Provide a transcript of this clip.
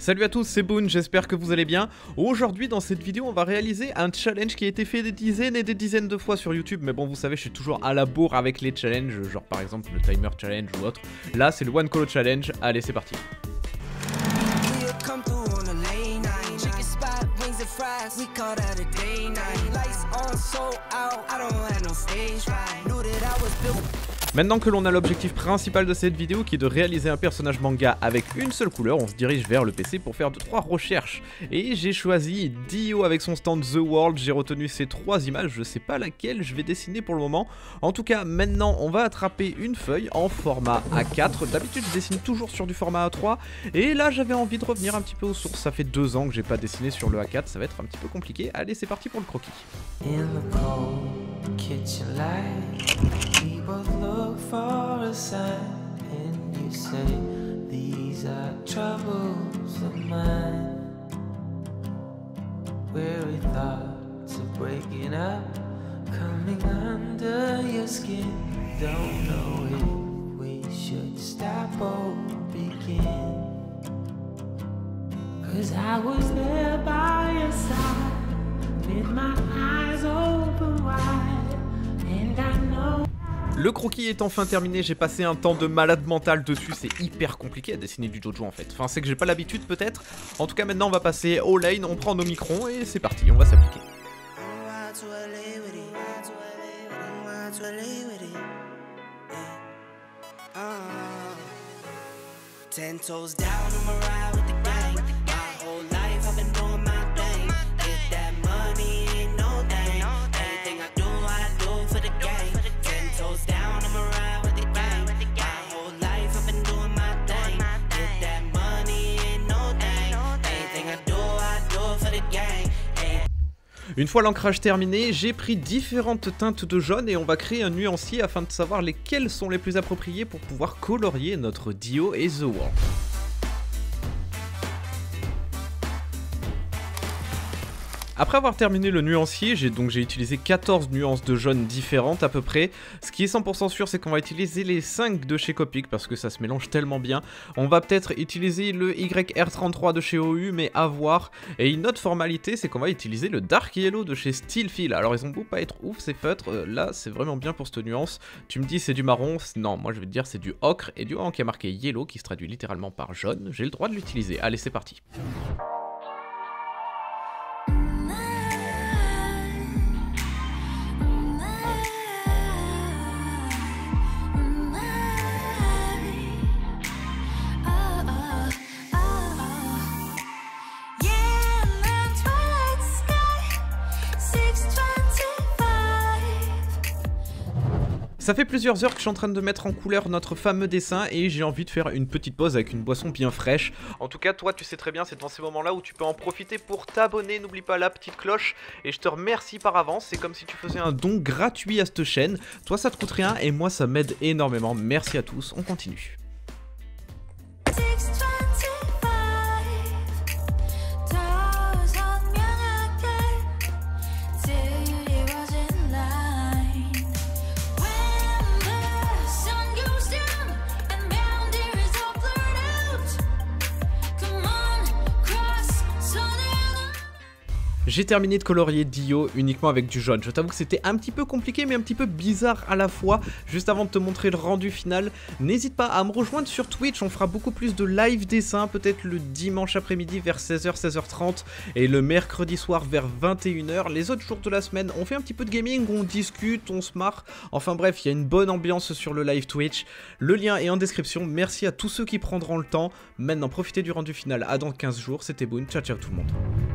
Salut à tous, c'est Boon, j'espère que vous allez bien. Aujourd'hui dans cette vidéo on va réaliser un challenge qui a été fait des dizaines et des dizaines de fois sur YouTube. Mais bon, vous savez, je suis toujours à la bourre avec les challenges, genre par exemple le timer challenge ou autre. Là c'est le one call challenge, allez c'est parti. Maintenant que l'on a l'objectif principal de cette vidéo qui est de réaliser un personnage manga avec une seule couleur, on se dirige vers le PC pour faire 2-3 recherches. Et j'ai choisi Dio avec son stand The World, j'ai retenu ces 3 images, je sais pas laquelle je vais dessiner pour le moment. En tout cas, maintenant on va attraper une feuille en format A4, d'habitude je dessine toujours sur du format A3, et là j'avais envie de revenir un petit peu aux sources, ça fait 2 ans que j'ai pas dessiné sur le A4, ça va être un petit peu compliqué. Allez c'est parti pour le croquis. Look for a sign and you say these are troubles of mine. Weary thoughts of breaking up, coming under your skin. Don't know if we should stop or begin. 'Cause I was there by your side, with my eyes open wide, and I know. Le croquis est enfin terminé, j'ai passé un temps de malade mental dessus, c'est hyper compliqué à dessiner du JoJo en fait. Enfin c'est que j'ai pas l'habitude peut-être. En tout cas maintenant on va passer au lane, on prend nos microns et c'est parti, on va s'appliquer. Une fois l'ancrage terminé, j'ai pris différentes teintes de jaune et on va créer un nuancier afin de savoir lesquelles sont les plus appropriées pour pouvoir colorier notre Dio et The World. Après avoir terminé le nuancier, j'ai utilisé 14 nuances de jaune différentes à peu près. Ce qui est 100% sûr, c'est qu'on va utiliser les 5 de chez Copic parce que ça se mélange tellement bien. On va peut-être utiliser le YR33 de chez OU, mais à voir. Et une autre formalité, c'est qu'on va utiliser le Dark Yellow de chez Steelfield. Alors ils ont beau pas être ouf ces feutres, là c'est vraiment bien pour cette nuance. Tu me dis c'est du marron, non, moi je vais te dire c'est du ocre. Et du moment qui est marqué yellow, qui se traduit littéralement par jaune, j'ai le droit de l'utiliser. Allez c'est parti. Ça fait plusieurs heures que je suis en train de mettre en couleur notre fameux dessin et j'ai envie de faire une petite pause avec une boisson bien fraîche. En tout cas, toi tu sais très bien, c'est dans ces moments-là où tu peux en profiter pour t'abonner. N'oublie pas la petite cloche et je te remercie par avance. C'est comme si tu faisais un don gratuit à cette chaîne. Toi ça te coûte rien et moi ça m'aide énormément. Merci à tous, on continue. J'ai terminé de colorier Dio uniquement avec du jaune. Je t'avoue que c'était un petit peu compliqué mais un petit peu bizarre à la fois. Juste avant de te montrer le rendu final, n'hésite pas à me rejoindre sur Twitch, on fera beaucoup plus de live dessin, peut-être le dimanche après-midi vers 16h, 16h30 et le mercredi soir vers 21h. Les autres jours de la semaine, on fait un petit peu de gaming, on discute, on se marre. Enfin bref, il y a une bonne ambiance sur le live Twitch. Le lien est en description, merci à tous ceux qui prendront le temps. Maintenant, profitez du rendu final, à dans 15 jours, c'était Boon, ciao ciao tout le monde.